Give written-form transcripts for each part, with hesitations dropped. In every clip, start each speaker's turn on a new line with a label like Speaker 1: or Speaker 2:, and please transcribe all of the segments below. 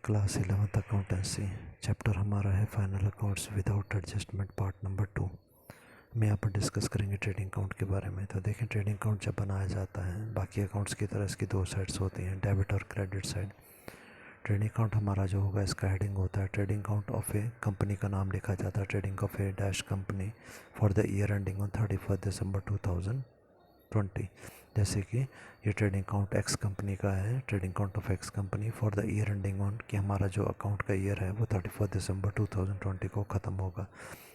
Speaker 1: Class 11th accountancy chapter हमारा है final accounts without adjustment part number 2 में यहाँ पर डिस्कस करेंगे ट्रेडिंग अकाउंट के बारे में। तो देखें, ट्रेडिंग अकाउंट जब बनाया जाता है बाकी अकाउंट्स की तरह इसकी दो साइड्स होती हैं, डेबिट और क्रेडिट साइड। ट्रेडिंग अकाउंट हमारा जो होगा इसका हेडिंग होता है trading account of A company का नाम लिखा जाता है, trading of A dash company for the year ending on 31 दिसंबर 2020। जैसे कि ये ट्रेडिंग अकाउंट एक्स कंपनी का है, trading account of x company for the year ending on, कि हमारा जो अकाउंट का ईयर है वो 31 दिसंबर 2020 को ख़त्म होगा।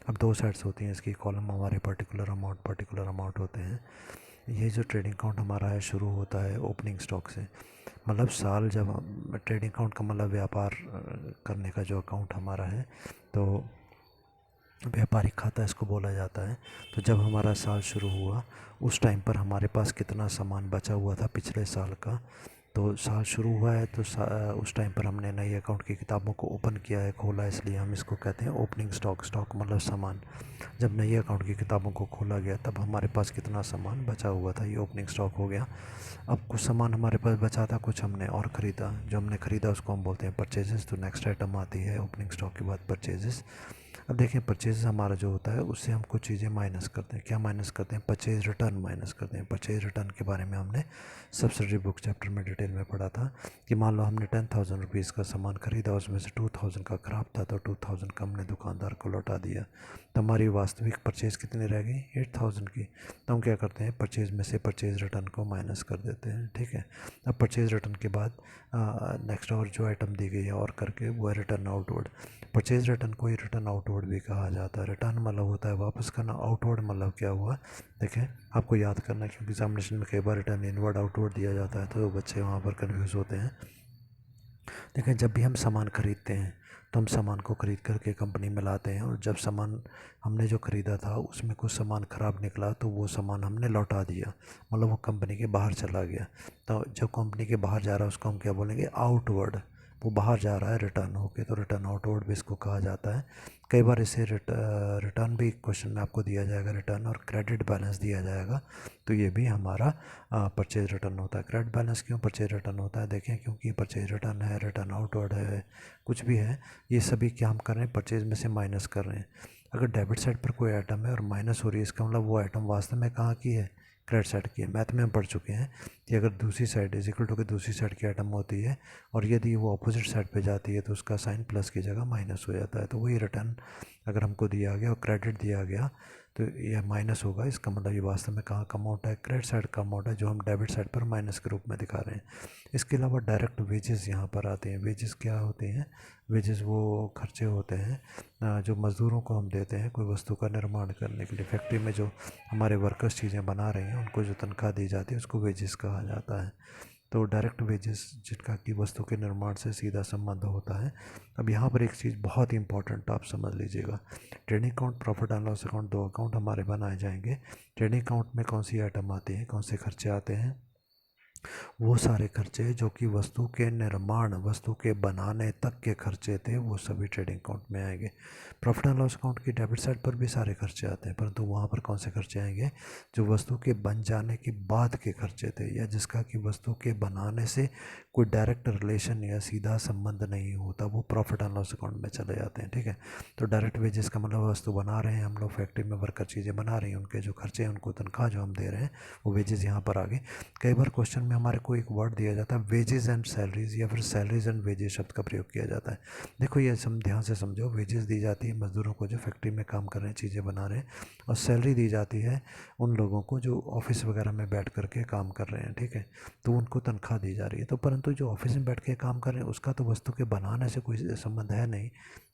Speaker 1: अब दो साइड्स होती हैं इसकी, कॉलम हमारे पर्टिकुलर अमाउंट होते हैं। ये जो ट्रेडिंग अकाउंट हमारा है शुरू होता है ओपनिंग स्टॉक से, मतलब साल जब ट्रेडिंग अकाउंट का मतलब व्यापार करने का जो अकाउंट हमारा है, तो व्यापारिक खाता इसको बोला जाता है। तो जब हमारा साल शुरू हुआ उस टाइम पर हमारे पास कितना सामान बचा हुआ था पिछले साल का, तो साल शुरू हुआ है तो उस टाइम पर हमने नई अकाउंट की किताबों को ओपन किया है, खोला, इसलिए हम इसको कहते हैं ओपनिंग स्टॉक। स्टॉक मतलब सामान। जब नई अकाउंट की किताबों को खोला गया तब हमारे पास कितना सामान बचा हुआ था, ये ओपनिंग स्टॉक हो गया। अब कुछ सामान हमारे पास बचा था, कुछ हमने और ख़रीदा, जो हमने ख़रीदा उसको हम बोलते हैं परचेजेस। तो नेक्स्ट आइटम आती है ओपनिंग स्टॉक के बाद परचेजेस। अब देखें, परचेज हमारा जो होता है उससे हम कुछ चीज़ें माइनस करते हैं। क्या माइनस करते हैं? परचेज रिटर्न माइनस करते हैं। परचेज रिटर्न के बारे में हमने सब्सिडरी बुक चैप्टर में डिटेल में पढ़ा था कि मान लो हमने 10,000 रुपीज़ का सामान ख़रीदा, उसमें से 2,000 का ख़राब था, तो 2,000 का हमने दुकानदार को लौटा दिया। तो हमारी वास्तविक परचेज़ कितनी रह गई? 8,000 की। तो हम क्या करते हैं, परचेज़ में से परचेज़ रिटर्न को माइनस कर देते हैं। ठीक है। अब परचेज़ रिटर्न के बाद नेक्स्ट और जो आइटम दी गई है और करके वो है रिटर्न आउटवर्ड। परचेज रिटर्न को ही रिटर्न आउटवर्ड भी कहा जाता है। रिटर्न मतलब होता है वापस करना, आउटवर्ड मतलब क्या हुआ, देखें आपको याद करना, क्योंकि एग्जामिनेशन में कई बार रिटर्न इनवर्ड आउटवर्ड दिया जाता है तो बच्चे वहाँ पर कन्फ्यूज़ होते हैं। देखें, जब भी हम सामान ख़रीदते हैं तो हम सामान को ख़रीद करके कंपनी में लाते हैं, और जब सामान हमने जो ख़रीदा था उसमें कुछ सामान ख़राब निकला तो वो सामान हमने लौटा दिया, मतलब वो कंपनी के बाहर चला गया। तो जब कंपनी के बाहर जा रहा है उसको हम क्या बोलेंगे? आउटवर्ड। वो बाहर जा रहा है रिटर्न होके, तो रिटर्न आउटवर्ड भी इसको कहा जाता है। कई बार इसे रिटर्न भी क्वेश्चन में आपको दिया जाएगा, रिटर्न और क्रेडिट बैलेंस दिया जाएगा, तो ये भी हमारा परचेज रिटर्न होता है। क्रेडिट बैलेंस क्यों परचेज रिटर्न होता है? देखें, क्योंकि परचेज रिटर्न है, रिटर्न आउटवर्ड है, कुछ भी है, ये सभी क्या हम कर रहे हैं? परचेज में से माइनस कर रहे हैं। अगर डेबिट साइड पर कोई आइटम है और माइनस हो रही है, इसका मतलब वो आइटम वास्तव में कहाँ की है? क्रेडिट साइड की है। मैथ में हम पढ़ चुके हैं कि अगर दूसरी साइड इज इक्वल टू के दूसरी साइड की आइटम होती है और यदि वो अपोजिट साइड पे जाती है तो उसका साइन प्लस की जगह माइनस हो जाता है। तो वही रिटर्न अगर हमको दिया गया और क्रेडिट दिया गया तो यह माइनस होगा। इसका मतलब ये वास्तव में कहाँ का अमाउंट है? क्रेडिट साइड का अमाउंट है, जो हम डेबिट साइड पर माइनस के रूप में दिखा रहे हैं। इसके अलावा डायरेक्ट वेजेस यहाँ पर आते हैं। वेजेस क्या होते हैं? वेजेस वो खर्चे होते हैं जो मज़दूरों को हम देते हैं कोई वस्तु का निर्माण करने के लिए। फैक्ट्री में जो हमारे वर्कर्स चीज़ें बना रहे हैं उनको जो तनख्वाह दी जाती है उसको वेजेस कहा जाता है। तो डायरेक्ट वेजेस जिनका कि वस्तु के निर्माण से सीधा संबंध होता है। अब यहाँ पर एक चीज़ बहुत ही इंपॉर्टेंट आप समझ लीजिएगा। Trading account, profit and loss account, दो अकाउंट हमारे बनाए जाएंगे। ट्रेडिंग अकाउंट में कौन सी आइटम आती हैं, कौन से खर्चे आते हैं? वो सारे खर्चे जो कि वस्तु के निर्माण, वस्तु के बनाने तक के खर्चे थे, वो सभी ट्रेडिंग अकाउंट में आएंगे। प्रॉफिट एंड लॉस अकाउंट की डेबिट साइड पर भी सारे खर्चे आते हैं, परंतु वहाँ पर कौन से खर्चे आएंगे? जो वस्तु के बन जाने के बाद के खर्चे थे, या जिसका कि वस्तु के बनाने से कोई डायरेक्ट रिलेशन या सीधा संबंध नहीं होता, वो प्रॉफिट एंड लॉस अकाउंट में चले जाते हैं। ठीक है। तो डायरेक्ट वेजेस का मतलब वस्तु बना रहे हैं हम लोग, फैक्ट्री में वर्कर चीज़ें बना रही हैं, उनके जो खर्चे हैं, उनको तनख्वाह जो हम दे रहे हैं, वो वेजेस यहाँ पर आ गए। कई बार क्वेश्चन में हमारे को एक वर्ड दिया जाता है वेजेस एंड सैलरीज, या फिर सैलरीज एंड वेजेस शब्द का प्रयोग किया जाता है। देखो, ये ध्यान से समझो, वेजेस दी जाती है मज़दूरों को जो फैक्ट्री में काम कर रहे हैं, चीज़ें बना रहे हैं, और सैलरी दी जाती है उन लोगों को जो ऑफिस वगैरह में बैठ करके काम कर रहे हैं। ठीक है। तो उनको तनख्वाह दी जा रही है। तो परंतु जो ऑफिस में बैठ के काम कर रहे हैं उसका तो वस्तु के बनाने से कोई संबंध है नहीं।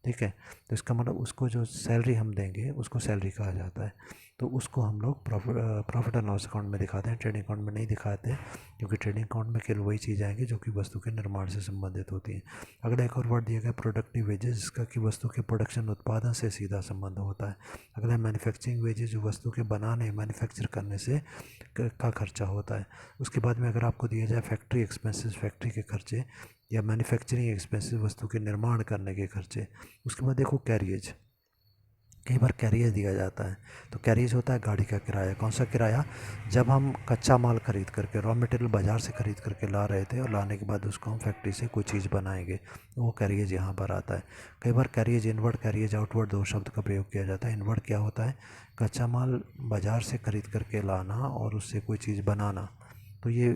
Speaker 1: ठीक है। तो इसका मतलब उसको जो सैलरी हम देंगे उसको सैलरी कहा जाता है। तो उसको हम लोग प्रॉफिट एंड लॉस अकाउंट में दिखाते हैं, ट्रेडिंग अकाउंट में नहीं दिखाते, क्योंकि ट्रेडिंग अकाउंट में केवल वही चीज़ आएंगी जो कि वस्तु के निर्माण से संबंधित होती हैं। अगला एक और वर्ड दिया गया प्रोडक्टिव वेजेस, जिसका कि वस्तु के प्रोडक्शन, उत्पादन से सीधा संबंध होता है। अगला मैन्युफैक्चरिंग वेजेस, जो वस्तु के बनाने, मैन्युफैक्चर करने से का खर्चा होता है। उसके बाद में अगर आपको दिया जाए फैक्ट्री एक्सपेंसेस, फैक्ट्री के खर्चे, या मैन्युफैक्चरिंग एक्सपेंसेस, वस्तु के निर्माण करने के खर्चे। उसके बाद देखो कैरियज, कई बार कैरियर दिया जाता है। तो कैरियर होता है गाड़ी का किराया। कौन सा किराया? जब हम कच्चा माल खरीद करके, रॉ मटेरियल बाज़ार से खरीद करके ला रहे थे और लाने के बाद उसको हम फैक्ट्री से कोई चीज़ बनाएंगे, वो कैरियर यहाँ पर आता है। कई बार कैरियर इनवर्ड, कैरियर आउटवर्ड दो शब्द का प्रयोग किया जाता है। इनवर्ड क्या होता है? कच्चा माल बाज़ार से खरीद करके लाना और उससे कोई चीज़ बनाना, तो ये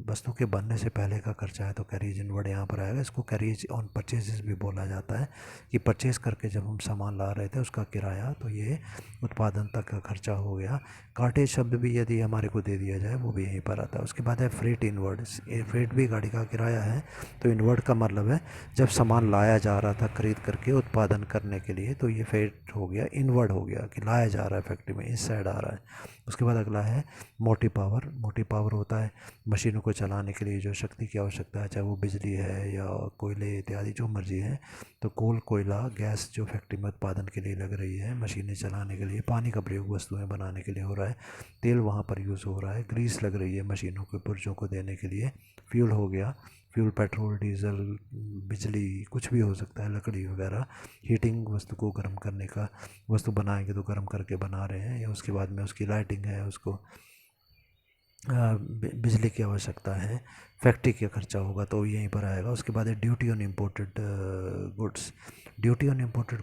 Speaker 1: वस्तु के बनने से पहले का खर्चा है, तो कैरिज इनवर्ड यहाँ पर आएगा। इसको कैरिज ऑन परचेजेस भी बोला जाता है कि परचेज़ करके जब हम सामान ला रहे थे उसका किराया, तो ये उत्पादन तक का खर्चा हो गया। कार्टेज शब्द भी यदि हमारे को दे दिया जाए वो भी यहीं पर आता है। उसके बाद है फ्रेट इनवर्ड। फ्रेट भी गाड़ी का किराया है। तो इनवर्ड का मतलब है जब सामान लाया जा रहा था खरीद करके उत्पादन करने के लिए, तो ये फ्रेट हो गया, इनवर्ड हो गया कि लाया जा रहा है फैक्ट्री में, इस साइड आ रहा है। उसके बाद अगला है मोटी पावर। मोटी पावर होता है मशीनों को चलाने के लिए जो शक्ति की आवश्यकता है, चाहे वो बिजली है या कोयले इत्यादि जो मर्जी है। तो कोल, कोयला, गैस जो फैक्ट्री में उत्पादन के लिए लग रही है, मशीनें चलाने के लिए, पानी का प्रयोग वस्तुएं बनाने के लिए हो रहा है, तेल वहाँ पर यूज़ हो रहा है, ग्रीस लग रही है मशीनों के पुर्जों को देने के लिए, फ्यूल हो गया, फ्यूल पेट्रोल, डीजल, बिजली, कुछ भी हो सकता है, लकड़ी वगैरह, हीटिंग वस्तु को गर्म करने का, वस्तु बनाएंगे तो गर्म करके बना रहे हैं, या उसके बाद में उसकी लाइटिंग है, उसको बिजली की आवश्यकता है, फैक्ट्री का खर्चा होगा तो यहीं पर आएगा। उसके बाद है duty on imported goods. Duty on imported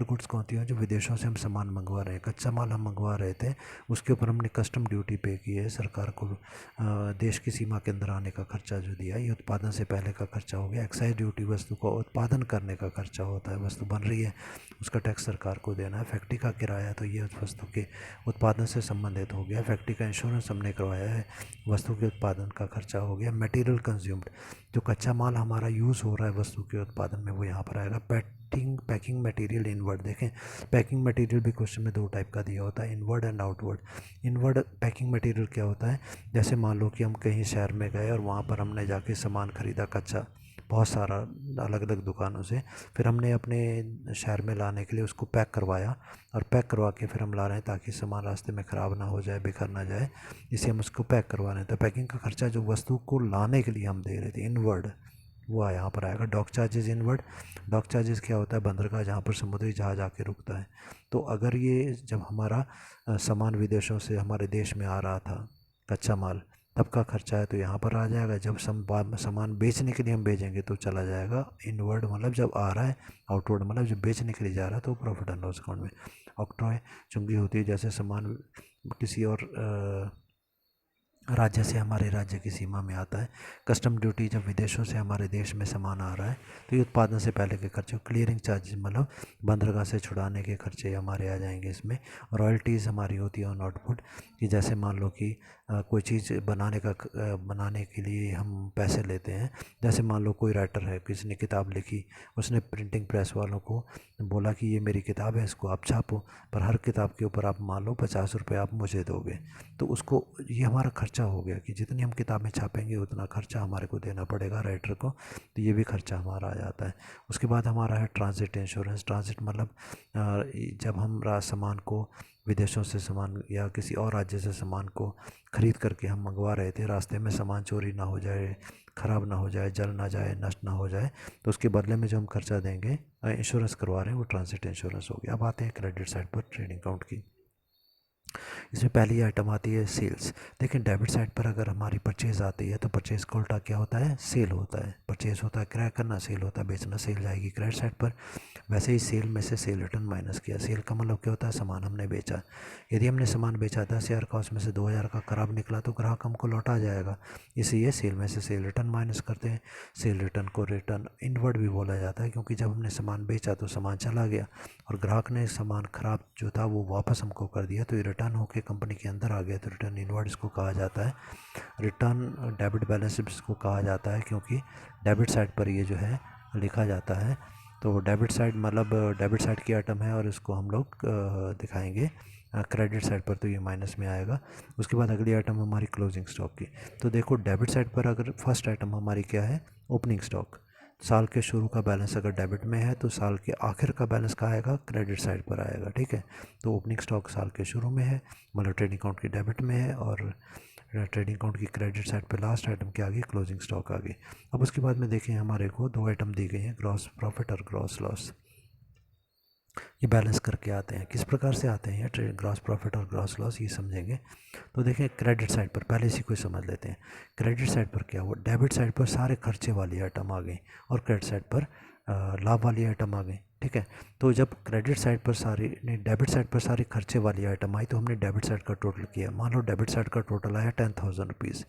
Speaker 1: goods कौन होती हैं? जो विदेशों से हम सामान मंगवा रहे हैं, कच्चा माल हम मंगवा रहे थे, उसके ऊपर हमने कस्टम ड्यूटी पे की है सरकार को, देश की सीमा के अंदर आने का खर्चा जो दिया, ये उत्पादन से पहले का खर्चा हो गया। एक्साइज ड्यूटी वस्तु को उत्पादन करने का खर्चा होता है, वस्तु बन रही है उसका टैक्स सरकार को देना है। फैक्ट्री का किराया, तो ये उस वस्तु के उत्पादन से संबंधित हो गया। फैक्ट्री का इंश्योरेंस हमने करवाया है, वस्तु के उत्पादन का खर्चा हो गया। मटेरियल कंज्यूम्ड, जो कच्चा माल हमारा यूज़ हो रहा है वस्तु के उत्पादन में, वो यहाँ पर आएगा। Packing material inward. देखें, पैकिंग मटेरियल भी क्वेश्चन में दो टाइप का दिया होता है, inward and outward. Inward packing material क्या होता है? जैसे मान लो कि हम कहीं शहर में गए और वहाँ पर हमने जाके सामान ख़रीदा कच्चा, बहुत सारा, अलग अलग दुकानों से, फिर हमने अपने शहर में लाने के लिए उसको पैक करवाया, और पैक करवा के फिर हम ला रहे हैं ताकि सामान रास्ते में ख़राब ना हो जाए, बिखर ना जाए, इसे हम उसको पैक करवा रहे हैं। तो पैकिंग का खर्चा जो वस्तु को लाने के लिए हम दे रहे थे, इनवर्ड, वो यहाँ पर आएगा। Dock charges inward. Dock charges क्या होता है? बंदरगाह, जहाँ पर समुद्री जहाज आके रुकता है। तो अगर ये जब हमारा सामान विदेशों से हमारे देश में आ रहा था, कच्चा माल, तब का खर्चा है तो यहाँ पर आ जाएगा। जब सामान बेचने के लिए हम भेजेंगे तो चला जाएगा इनवर्ड, मतलब जब आ रहा है। आउटवर्ड मतलब जब बेचने के लिए जा रहा है तो प्रॉफिट एंड लॉस अकाउंट में। ऑक्ट्रॉय चुंगी होती है, जैसे सामान किसी और राज्य से हमारे राज्य की सीमा में आता है। कस्टम ड्यूटी, जब विदेशों से हमारे देश में सामान आ रहा है तो ये उत्पादन से पहले के खर्चे। क्लियरिंग चार्जेस मतलब बंदरगाह से छुड़ाने के खर्चे हमारे आ जाएंगे इसमें। रॉयल्टीज़ हमारी होती है ऑन आउटपुट, कि जैसे मान लो कि कोई चीज़ बनाने के लिए हम पैसे लेते हैं। जैसे मान लो कोई राइटर है, किसी ने किताब लिखी, उसने प्रिंटिंग प्रेस वालों को बोला कि ये मेरी किताब है, इसको आप छापो, पर हर किताब के ऊपर आप मान लो 50 रुपये आप मुझे दोगे, तो उसको, ये हमारा खर्चा हो गया कि जितनी हम किताबें छापेंगे उतना खर्चा हमारे को देना पड़ेगा राइटर को, तो ये भी खर्चा हमारा आ जाता है। उसके बाद हमारा है ट्रांजिट इंश्योरेंस। ट्रांजिट मतलब जब हम सामान को विदेशों से सामान या किसी और राज्य से सामान को ख़रीद करके हम मंगवा रहे थे, रास्ते में सामान चोरी ना हो जाए, ख़राब ना हो जाए, जल ना जाए, नष्ट ना हो जाए, तो उसके बदले में जो हम खर्चा देंगे, इंश्योरेंस करवा रहे हैं, वो ट्रांजिट इंश्योरेंस हो गया। अब आते हैं क्रेडिट साइड पर, ट्रेडिंग अकाउंट की। इसमें पहली आइटम आती है सेल्स। देखिए, डेबिट साइड पर अगर हमारी परचेज़ आती है तो परचेज़ का उल्टा क्या होता है? सेल होता है। परचेज़ होता है क्रय करना, सेल होता है बेचना, सेल जाएगी क्रेडिट साइड पर। वैसे ही सेल में से सेल रिटर्न माइनस किया। सेल का मतलब क्या होता है? सामान हमने बेचा। यदि हमने सामान बेचा 10,000 का, उसमें से 2,000 का खराब निकला तो ग्राहक हमको लौटा जाएगा, इसलिए सेल में से सेल रिटर्न माइनस करते हैं। सेल रिटर्न को रिटर्न इनवर्ड भी बोला जाता है, क्योंकि जब हमने सामान बेचा तो सामान चला गया और ग्राहक ने सामान खराब जो था वो वापस हमको कर दिया, तो ये रिटर्न होकर कंपनी के अंदर आ गया, तो रिटर्न इनवर्ड इसको कहा जाता है। रिटर्न डेबिट बैलेंस इसको कहा जाता है, क्योंकि डेबिट साइड पर ये जो है लिखा जाता है। तो डेबिट साइड मतलब डेबिट साइड की आइटम है और इसको हम लोग दिखाएंगे क्रेडिट साइड पर, तो ये माइनस में आएगा। उसके बाद अगली आइटम हमारी क्लोजिंग स्टॉक की। तो देखो, डेबिट साइड पर अगर फर्स्ट आइटम हमारी क्या है? Opening stock. साल के शुरू का बैलेंस अगर डेबिट में है तो साल के आखिर का बैलेंस कहाँ आएगा? क्रेडिट साइड पर आएगा, ठीक है। तो ओपनिंग स्टॉक साल के शुरू में है, मतलब ट्रेडिंग अकाउंट की डेबिट में है, और ट्रेडिंग अकाउंट की क्रेडिट साइड पे लास्ट आइटम क्या आ गई? क्लोजिंग स्टॉक आ गई। अब उसके बाद में देखें, हमारे को दो आइटम दी गई हैं, ग्रॉस प्रॉफिट और ग्रॉस लॉस। ये बैलेंस करके आते हैं। किस प्रकार से आते हैं ये ग्रॉस प्रॉफिट और ग्रॉस लॉस, ये समझेंगे। तो देखें क्रेडिट साइड पर पहले इसी को समझ लेते हैं। क्रेडिट साइड पर क्या हुआ, डेबिट साइड पर सारे खर्चे वाली आइटम आ गई और क्रेडिट साइड पर लाभ वाली आइटम आ गई। ठीक है, तो जब क्रेडिट साइड पर सारी नहीं डेबिट साइड पर सारी खर्चे वाली आइटम आई तो हमने डेबिट साइड का टोटल किया। मान लो डेबिट साइड का टोटल आया 10,000 रुपीज़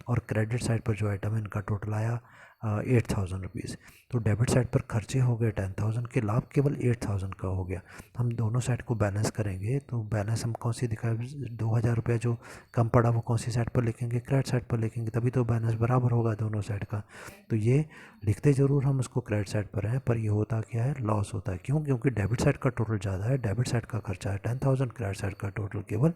Speaker 1: और क्रेडिट साइड पर जो आइटम है इनका टोटल आया 8,000 रुपीज़। तो डेबिट साइड पर खर्चे हो गए 10,000 के, लाभ केवल 8,000 का हो गया। हम दोनों साइड को बैलेंस करेंगे तो बैलेंस हम कौन सी दिखाए, 2,000 रुपये जो कम पड़ा वो कौन सी साइड पर लिखेंगे, क्रेडिट साइड पर लिखेंगे, तभी तो बैलेंस बराबर होगा दोनों साइड का। तो ये लिखते ज़रूर हम उसको क्रेडिट साइड पर हैं, पर ये होता क्या है, लॉस होता है। क्यों? क्योंकि डेबिट साइड का टोटल ज़्यादा है, डेबिट साइड का खर्चा है 10,000, क्रेडिट साइड का टोटल केवल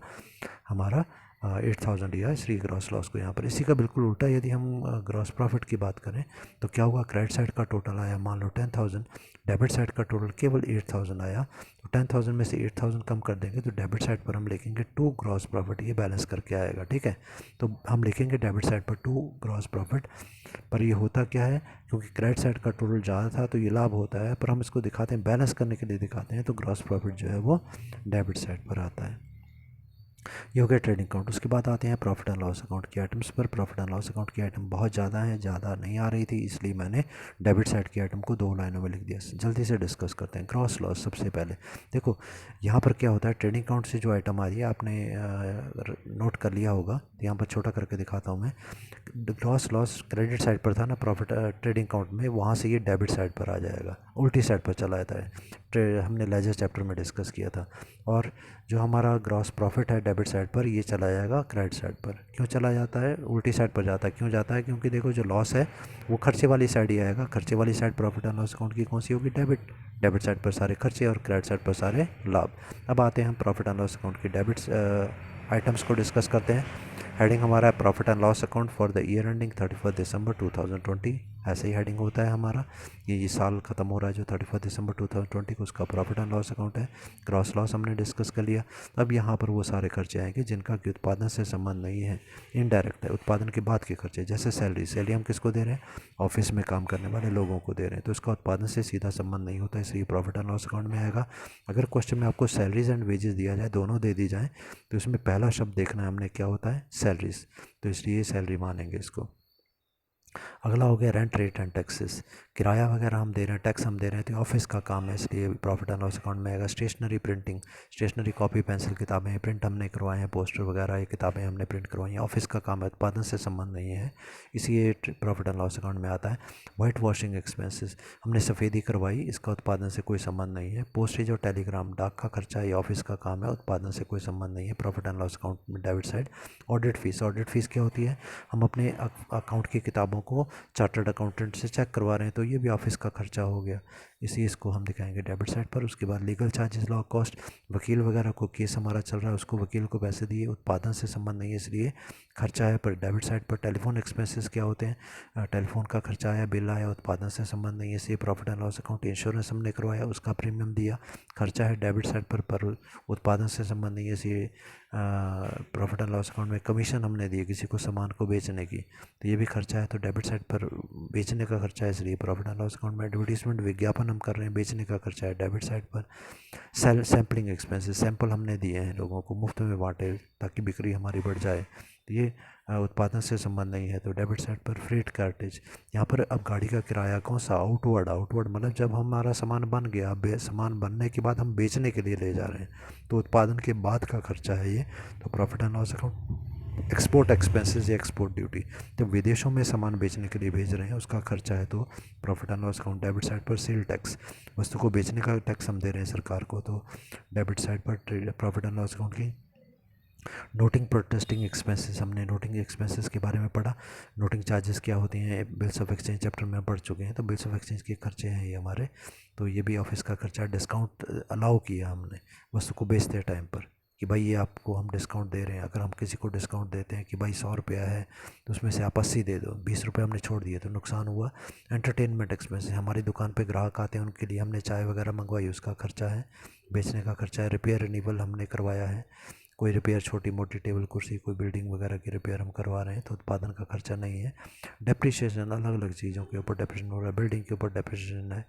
Speaker 1: हमारा 8,000 दिया है, इसलिए ग्रॉस लॉस को यहाँ पर। इसी का बिल्कुल उल्टा यदि हम ग्रॉस प्रॉफिट की बात करें तो क्या हुआ, क्रेडिट साइड का टोटल आया मान लो 10,000, डेबिट साइड का टोटल केवल 8,000 आया। तो 10,000 में से 8,000 कम कर देंगे तो डेबिट साइड पर हम लिखेंगे 2 ग्रॉस प्रॉफिट, ये बैलेंस करके आएगा। ठीक है, तो हम लिखेंगे डेबिट साइड पर 2 ग्रॉस प्रॉफिट। पर ये होता क्या है, क्योंकि क्रेडिट साइड का टोटल ज़्यादा था तो ये लाभ होता है, पर हम इसको दिखाते हैं बैलेंस करने के लिए दिखाते हैं, तो ग्रॉस प्रॉफिट जो है वो डेबिट साइड पर आता है। ये हो गया ट्रेडिंग अकाउंट। उसके बाद आते हैं प्रॉफिट एंड लॉस अकाउंट की आइटम्स पर। प्रॉफिट एंड लॉस अकाउंट की आइटम बहुत ज़्यादा है, ज़्यादा नहीं आ रही थी, इसलिए मैंने डेबिट साइड की आइटम को 2 लाइनों में लिख दिया। जल्दी से डिस्कस करते हैं। ग्रॉस लॉस सबसे पहले देखो, यहाँ पर क्या होता है, ट्रेडिंग अकाउंट से जो आइटम आ रही है आपने नोट कर लिया होगा, तो यहाँ पर छोटा करके दिखाता हूँ मैं। ग्रॉस लॉस क्रेडिट साइड पर था ना प्रॉफिट ट्रेडिंग अकाउंट में, वहाँ से ये डेबिट साइड पर आ जाएगा, उल्टी साइड पर चला जाता है। हमने लेजर चैप्टर में डिस्कस किया था। और जो हमारा ग्रॉस प्रॉफिट है डेबिट साइड पर, ये चला जाएगा क्रेडिट साइड पर। क्यों चला जाता है, उल्टी साइड पर जाता है। क्यों जाता है, क्योंकि देखो जो लॉस है वो खर्चे वाली साइड ही आएगा। खर्चे वाली side profit and loss account की कौन सी होगी, डेबिट। डेबिट साइड पर सारे खर्चे और क्रेडिट साइड पर सारे लाभ। अब आते हैं हम प्रॉफिट एंड लॉस अकाउंट की डेबिट आइटम्स को डिस्कस करते हैं। हेडिंग हमारा है profit and loss account for the year ending 31 दिसंबर 2020। ऐसे ही हेडिंग होता है हमारा। ये साल ख़त्म हो रहा है जो 31 दिसंबर 2020 को, उसका प्रॉफिट एंड लॉस अकाउंट है। ग्रॉस लॉस हमने डिस्कस कर लिया। अब यहाँ पर वो सारे खर्चे आएंगे जिनका कि उत्पादन से संबंध नहीं है, इनडायरेक्ट है, उत्पादन के बाद के खर्चे। जैसे सैलरी, सैलरी हम किसको दे रहे हैं, ऑफिस में काम करने वाले लोगों को दे रहे हैं, तो इसका उत्पादन से सीधा संबंध नहीं होता, इसलिए प्रॉफिट एंड लॉस अकाउंट में आएगा। अगर क्वेश्चन में आपको सैलरीज एंड वेजेस दिया जाए, दोनों दे दी जाए, तो इसमें पहला शब्द देखना है हमने क्या होता है, सैलरीज, तो इसलिए सैलरी मानेंगे इसको। अगला हो गया रेंट, रेट एंड टैक्सेस। किराया वगैरह हम दे रहे हैं, टैक्स हम दे रहे हैं, तो ऑफिस का काम है, इसलिए प्रॉफिट एंड लॉस अकाउंट में आएगा। Stationery printing, stationery copy pencil किताबें प्रिंट हमने करवाए हैं, पोस्टर वगैरह ये किताबें हमने प्रिंट करवाई हैं, ऑफिस का काम है, उत्पादन से संबंध नहीं है, इसी प्रॉफिट एंड लॉस अकाउंट में आता है। वाइट वॉशिंग एक्सपेंसेस, हमने सफ़ेदी करवाई, इसका उत्पादन से कोई संबंध नहीं है। पोस्टेज और टेलीग्राम, डाक का खर्चा, ये ऑफिस का काम है, उत्पादन से कोई संबंध नहीं है, प्रॉफिट एंड लॉस अकाउंट में debit side. Audit fees, audit fees क्या होती है, हम अपने अकाउंट की किताबों को चार्टर्ड अकाउंटेंट से चेक करवा रहे हैं, तो ये भी ऑफिस का खर्चा हो गया, इसी इसको हम दिखाएंगे डेबिट साइड पर। उसके बाद लीगल चार्जेस, लॉ कॉस्ट, वकील वगैरह को केस हमारा चल रहा है, उसको वकील को पैसे दिए, उत्पादन से संबंध नहीं है, इसलिए खर्चा है पर डेबिट साइड पर। टेलीफोन एक्सपेंसेस क्या होते हैं, टेलीफोन का खर्चा आया, बिल आया, उत्पादन से संबंध नहीं है, इसलिए profit and loss account. Insurance हमने करवाया, उसका प्रीमियम दिया, खर्चा है डेबिट साइड पर उत्पादन से संबंध नहीं है, इसलिए प्रॉफिट एंड लॉस अकाउंट में। कमीशन हमने दी किसी को सामान को बेचने की, तो ये भी खर्चा है, तो डेबिट साइड पर बेचने का खर्चा है, इसलिए प्रॉफिट एंड लॉस अकाउंट में। एडवर्टीजमेंट, विज्ञापन हम कर रहे हैं, बेचने का खर्चा है, डेबिट साइड पर। सैम्पलिंग एक्सपेंसेस, सैंपल हमने दिए हैं लोगों को, मुफ्त में बांटे ताकि बिक्री हमारी बढ़ जाए, तो ये उत्पादन से संबंध नहीं है, तो डेबिट साइड पर। फ्रेट कार्टेज, यहाँ पर अब गाड़ी का किराया कौन सा, आउटवर्ड, आउटवर्ड मतलब जब हमारा सामान बन गया, सामान बनने के बाद हम बेचने के लिए ले जा रहे हैं, तो उत्पादन के बाद का खर्चा है ये, तो profit and loss account. Export expenses या एक्सपोर्ट ड्यूटी, तो विदेशों में सामान बेचने के लिए भेज रहे हैं, उसका खर्चा है, तो profit and loss account debit side पर। सेल टैक्स, वस्तु को बेचने का टैक्स हम दे रहे हैं सरकार को, तो डेबिट साइड पर प्रॉफिट एंड लॉस अकाउंट की। नोटिंग प्रोटेस्टिंग एक्सपेंसेस, हमने नोटिंग एक्सपेंसेस के बारे में पढ़ा। नोटिंग चार्जेस क्या होती हैं, बिल्स ऑफ एक्सचेंज चैप्टर में पढ़ चुके हैं, तो बिल्स ऑफ एक्सचेंज के खर्चे हैं ये हमारे, तो ये भी ऑफिस का खर्चा। डिस्काउंट अलाउ किया हमने वस्तु को बेचते टाइम पर, कि भाई ये आपको हम डिस्काउंट दे रहे हैं। अगर हम किसी को डिस्काउंट देते हैं कि भाई 100 रुपया है तो उसमें से आप 80 दे दो, 20 रुपये हमने छोड़ दिए तो नुकसान हुआ। एंटरटेनमेंट एक्सपेंसेस, हमारी दुकान पे ग्राहक आते हैं, उनके लिए हमने चाय वगैरह मंगवाई, उसका खर्चा है, बेचने का खर्चा है। रिपेयर रिन्यूअल हमने करवाया है, कोई रिपेयर, छोटी मोटी टेबल कुर्सी, कोई बिल्डिंग वगैरह की रिपेयर हम करवा रहे हैं, तो उत्पादन का खर्चा नहीं है। डेप्रिसिएशन, अलग अलग चीज़ों के ऊपर डेप्रिसिएशन हो रहा है, बिल्डिंग के ऊपर डेप्रिसिएशन है,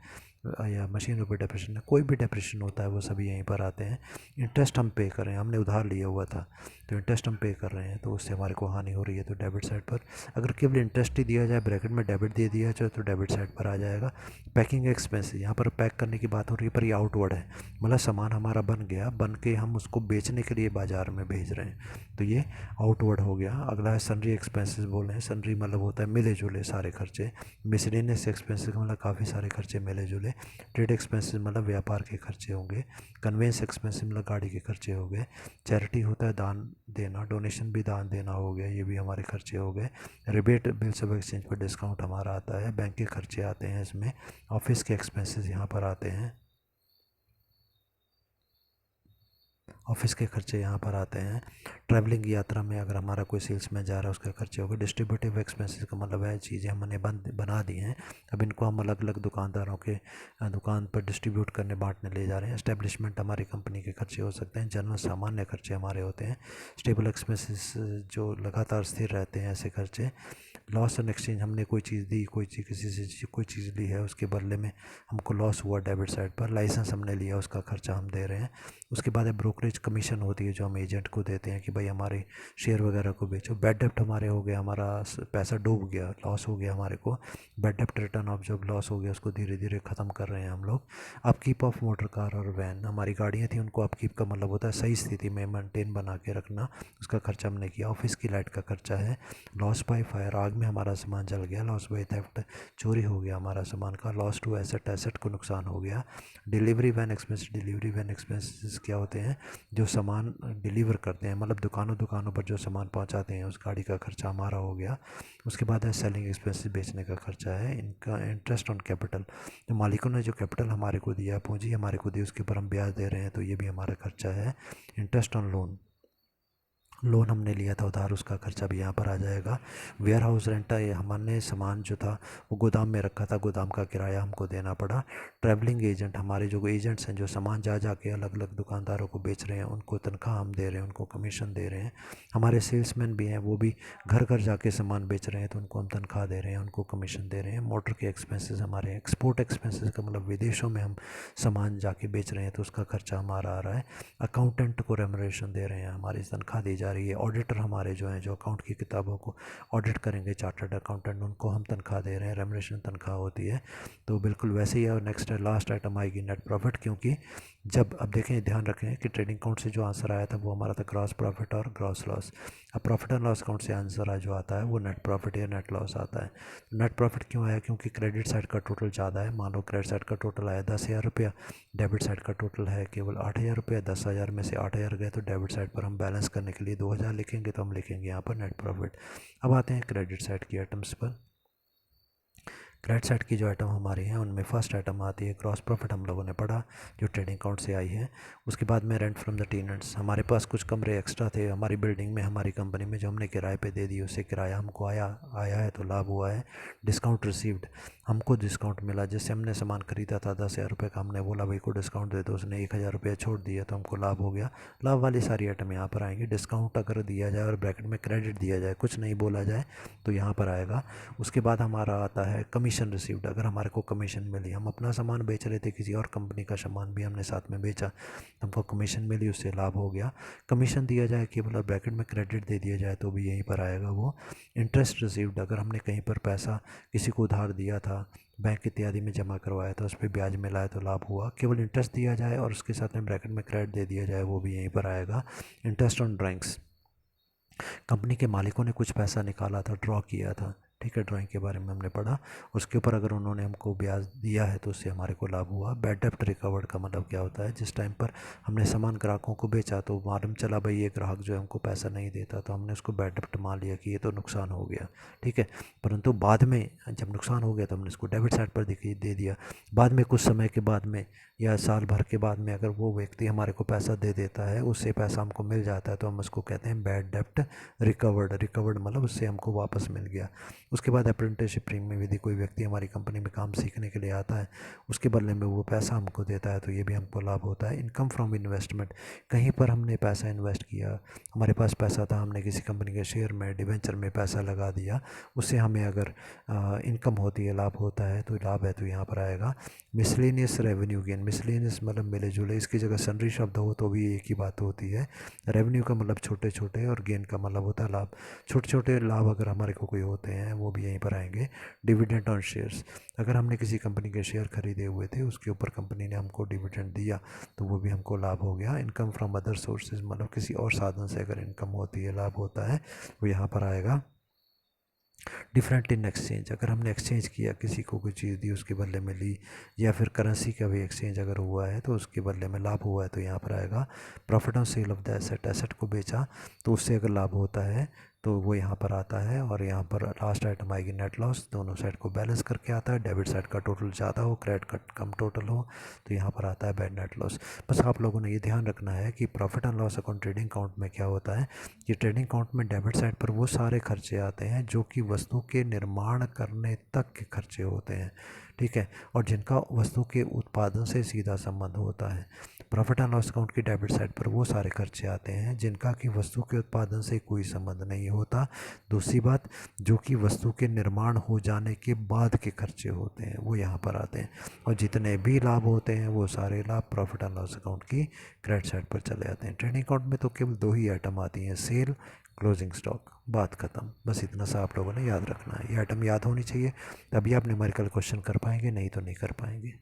Speaker 1: या मशीनों पे डेप्रिसिएशन, कोई भी डेप्रिसिएशन होता है वो सभी यहीं पर आते हैं। इंटरेस्ट हम पे कर रहे हैं, हमने उधार लिया हुआ था तो इंटरेस्ट हम पे कर रहे हैं, तो उससे हमारे को हानि हो रही है, तो डेबिट साइड पर। अगर केवल इंटरेस्ट ही दिया जाए, ब्रैकेट में डेबिट दे दिया जाए, तो डेबिट साइड पर आ जाएगा। पैकिंग एक्सपेंस, यहाँ पर पैक करने की बात हो रही है, पर ये आउटवर्ड है, मतलब सामान हमारा बन गया, बन के हम उसको बेचने के लिए बाज़ार में भेज रहे हैं, तो ये आउटवर्ड हो गया। अगला है सन्ड्री एक्सपेंसेस बोल रहे हैं। सन्ड्री मतलब होता है मिले जुले सारे खर्चे। मिसलेनियस एक्सपेंसेस का मतलब काफ़ी सारे खर्चे मिले जुले। ट्रेड एक्सपेंसेस मतलब व्यापार के खर्चे होंगे। कन्वेंस एक्सपेंसेस मतलब गाड़ी के खर्चे हो गए। चैरिटी होता है दान देना, डोनेशन भी दान देना हो गया, ये भी हमारे खर्चे हो गए। रिबेट बिल्स ऑफ एक्सचेंज पर डिस्काउंट हमारा आता है। बैंक के खर्चे आते हैं इसमें। ऑफिस के एक्सपेंसेस यहाँ पर आते हैं, ऑफिस के खर्चे यहाँ पर आते हैं। ट्रैवलिंग यात्रा में अगर हमारा कोई सेल्समैन जा रहा है उसके खर्चे हो गए। डिस्ट्रीब्यूटिव एक्सपेंसेस का मतलब है चीज़ें हमने बना दी हैं, अब इनको हम अलग अलग दुकानदारों के दुकान पर डिस्ट्रीब्यूट करने बांटने ले जा रहे हैं। एस्टेब्लिशमेंट हमारी कंपनी के खर्चे हो सकते हैं। जनरल सामान्य खर्चे हमारे होते हैं। स्टेबल एक्सपेंसेस जो लगातार स्थिर रहते हैं, ऐसे खर्चे। लॉस ऑन एक्सचेंज, हमने कोई चीज़ दी, कोई चीज़ किसी से कोई चीज़ ली है, उसके बदले में हमको लॉस हुआ डेबिट साइड पर। लाइसेंस हमने लिया, उसका खर्चा हम दे रहे हैं। उसके बाद है ब्रोकरेज कमीशन होती है जो हम एजेंट को देते हैं कि भाई हमारे शेयर वगैरह को बेचो। बैड डेप्ट हमारे हो गया, हमारा पैसा डूब गया, लॉस हो गया हमारे को। बैड डेप्ट रिटर्न ऑफ, जब लॉस हो गया उसको धीरे धीरे ख़त्म कर रहे हैं हम लोग। अपकीप ऑफ मोटर कार और वैन, हमारी गाड़ियाँ थी उनको अपकीप का मतलब होता है सही स्थिति में मेंटेन बना के रखना, उसका खर्चा हमने किया। ऑफिस की लाइट का खर्चा है। लॉस बाय फायर, आग में हमारा सामान जल गया। लॉस बाय थेफ्ट, चोरी हो गया हमारा सामान का। लॉस टू एसेट, एसेट को नुकसान हो गया। Delivery van expense, delivery van expenses क्या होते हैं, जो सामान डिलीवर करते हैं, मतलब दुकानों दुकानों पर जो सामान पहुंचाते हैं, उस गाड़ी का खर्चा हमारा हो गया। उसके बाद है सेलिंग एक्सपेंसेस, बेचने का खर्चा है। इनका इंटरेस्ट ऑन कैपिटल, जो मालिकों ने जो कैपिटल हमारे को दिया, पूंजी हमारे को दी, उसके ऊपर हम ब्याज दे रहे हैं, तो ये भी हमारा खर्चा है। इंटरेस्ट ऑन लोन, लोन हमने लिया था उधार, उसका खर्चा भी यहाँ पर आ जाएगा। वेयर हाउस रेंट, ये हमने सामान जो था वो गोदाम में रखा था, गोदाम का किराया हमको देना पड़ा। ट्रैवलिंग एजेंट, हमारे जो एजेंट्स हैं जो सामान जा जा के अलग अलग दुकानदारों को बेच रहे हैं, उनको तनख्वाह हम दे रहे हैं, उनको कमीशन दे रहे हैं। हमारे सेल्समैन भी हैं, वो भी घर घर जाके सामान बेच रहे हैं, तो उनको हम तनख्वाह दे रहे हैं, उनको कमीशन दे रहे हैं। मोटर के एक्सपेंसेस हमारे। एक्सपोर्ट एक्सपेंसेस का मतलब विदेशों में हम सामान जाके बेच रहे हैं, तो उसका खर्चा हमारा आ रहा है। अकाउंटेंट को रेमुनरेशन दे रहे हैं, हमारी तनख्वाह दी जा रही है। ऑडिटर हमारे जो हैं, जो अकाउंट की किताबों को ऑडिट करेंगे, चार्टर्ड अकाउंटेंट, उनको हम तनख्वाह दे रहे हैं, रेमुनरेशन तनख्वाह होती है। तो बिल्कुल वैसे ही है। और नेक्स्ट है, लास्ट आइटम आएगी नेट प्रॉफिट, क्योंकि जब, अब देखें ध्यान रखें कि ट्रेडिंग अकाउंट से जो आंसर आया था वो हमारा था ग्रॉस प्रॉफिट और ग्रॉस लॉस। अब प्रॉफिट एंड लॉस अकाउंट से आंसर जो आता है वो नेट प्रॉफिट या नेट लॉस आता है। नेट प्रॉफिट क्यों आया, क्योंकि क्रेडिट साइड का टोटल ज़्यादा है। मान लो क्रेडिट साइड का टोटल आया 10,000 रुपया, डेबिट साइड का टोटल है केवल 8,000 रुपया। 10,000 में से 8,000 गए तो डेबिट साइड पर हम बैलेंस करने के लिए 2,000 लिखेंगे, तो हम लिखेंगे यहाँ पर नेट प्रॉफिट। अब आते हैं क्रेडिट साइड की आइटम्स पर। क्रेडिट साइड की जो आइटम हमारी हैं उनमें फर्स्ट आइटम आती है ग्रॉस प्रॉफिट, हम लोगों ने पढ़ा, जो ट्रेडिंग अकाउंट से आई है। उसके बाद में रेंट फ्रॉम द टेनेंट्स, हमारे पास कुछ कमरे एक्स्ट्रा थे हमारी बिल्डिंग में, हमारी कंपनी में, जो हमने किराए पे दे दी, उससे किराया हमको आया है, तो लाभ हुआ है। डिस्काउंट रिसीव्ड, हमको डिस्काउंट मिला, जैसे हमने सामान खरीदा था 10,000 रुपये का, हमने बोला भाई को डिस्काउंट दे दो, उसने 1,000 रुपया छोड़ दिया, तो हमको लाभ हो गया। लाभ वाली सारी आइटम यहाँ पर आएंगी। डिस्काउंट अगर दिया जाए और ब्रैकेट में क्रेडिट दिया जाए, कुछ नहीं बोला जाए, तो यहाँ पर आएगा। उसके बाद हमारा आता है कमीशन रिसीव्ड, अगर हमारे को कमीशन मिली, हम अपना सामान बेच रहे थे, किसी और कंपनी का सामान भी हमने साथ में बेचा, हमको कमीशन मिली, उससे लाभ हो गया। कमीशन दिया जाए केवल और ब्रैकेट में क्रेडिट दे दिया जाए, तो भी यहीं पर आएगा वो। इंटरेस्ट रिसीव्ड, अगर हमने कहीं पर पैसा किसी को उधार दिया था, बैंक इत्यादि में जमा करवाया था, उस पर ब्याज मिला है, तो लाभ हुआ। केवल इंटरेस्ट दिया जाए और उसके साथ में ब्रैकेट में क्रेडिट दे दिया जाए, वो भी यहीं पर आएगा। इंटरेस्ट ऑन ड्राइंग्स, कंपनी के मालिकों ने कुछ पैसा निकाला था, ड्रॉ किया था, ठीक है, ड्राइंग के बारे में हमने पढ़ा, उसके ऊपर अगर उन्होंने हमको ब्याज दिया है तो उससे हमारे को लाभ हुआ। बैड डेप्ट रिकवर्ड का मतलब क्या होता है, जिस टाइम पर हमने सामान ग्राहकों को बेचा तो मालूम चला भाई ये ग्राहक जो है हमको पैसा नहीं देता, तो हमने उसको बैड डेप्ट मान लिया कि ये तो नुकसान हो गया, ठीक है। परंतु बाद में जब नुकसान हो गया तो हमने इसको डेबिट साइड पर दे दिया। बाद में कुछ समय के बाद में या साल भर के बाद में अगर वो व्यक्ति हमारे को पैसा दे देता है, उससे पैसा हमको मिल जाता है, तो हम उसको कहते हैं बैड डेप्ट रिकवर्ड। रिकवर्ड मतलब उससे हमको वापस मिल गया। उसके बाद अप्रेंटिसशिप प्रीमियम, यदि कोई व्यक्ति हमारी कंपनी में काम सीखने के लिए आता है, उसके बदले में वो पैसा हमको देता है, तो ये भी हमको लाभ होता है। इनकम फ्रॉम इन्वेस्टमेंट, कहीं पर हमने पैसा इन्वेस्ट किया, हमारे पास पैसा था, हमने किसी कंपनी के शेयर में, डिवेंचर में पैसा लगा दिया, उससे हमें अगर इनकम होती है, लाभ होता है, तो लाभ है तो यहाँ पर आएगा। मिसलेनियस रेवेन्यू गेन, मिसलेनियस मतलब मिले जुले, इसकी जगह सन्ड्री शब्द हो तो भी एक ही बात होती है। रेवेन्यू का मतलब छोटे छोटे और गेन का मतलब होता है लाभ। छोटे छोटे लाभ अगर हमारे को कोई होते हैं वो भी यहीं पर आएंगे। डिविडेंड ऑन शेयर्स, अगर हमने किसी कंपनी के शेयर खरीदे हुए थे, उसके ऊपर कंपनी ने हमको डिविडेंड दिया, तो वो भी हमको लाभ हो गया। इनकम फ्रॉम अदर सोर्सेज, मतलब किसी और साधन से अगर इनकम होती है, लाभ होता है, वो यहाँ पर आएगा। डिफरेंट इन एक्सचेंज, अगर हमने एक्सचेंज किया, किसी को कोई चीज़ दी उसके बदले में ली, या फिर करेंसी का भी एक्सचेंज अगर हुआ है तो उसके बदले में लाभ हुआ है, तो यहाँ पर आएगा। Profit on sale of the asset, asset को बेचा तो उससे अगर लाभ होता है तो वो यहाँ पर आता है। और यहाँ पर लास्ट आइटम आएगी नेट लॉस, दोनों साइड को बैलेंस करके आता है। डेबिट साइड का टोटल ज़्यादा हो, क्रेडिट का कम टोटल हो, तो यहाँ पर आता है बैड नेट लॉस। बस आप लोगों ने ये ध्यान रखना है कि profit and loss account trading account में क्या होता है कि ट्रेडिंग अकाउंट में डेबिट साइड पर वो सारे खर्चे आते हैं जो कि वस्तु के निर्माण करने तक के खर्चे होते हैं, ठीक है, और जिनका वस्तु के उत्पादन से सीधा संबंध होता है। प्रॉफिट एंड लॉस अकाउंट की डेबिट साइड पर वो सारे खर्चे आते हैं जिनका कि वस्तु के उत्पादन से कोई संबंध नहीं होता। दूसरी बात, जो कि वस्तु के निर्माण हो जाने के बाद के खर्चे होते हैं, वो यहाँ पर आते हैं। और जितने भी लाभ होते हैं वो सारे लाभ प्रॉफिट एंड लॉस अकाउंट की क्रेडिट साइड पर चले जाते हैं। ट्रेडिंग अकाउंट में तो केवल दो ही आइटम आती हैं, सेल, क्लोजिंग स्टॉक, बात ख़त्म। बस इतना सा आप लोगों ने याद रखना है, ये आइटम याद होनी चाहिए, तभी आप न्यूमेरिकल क्वेश्चन कर पाएंगे, नहीं तो नहीं कर पाएंगे।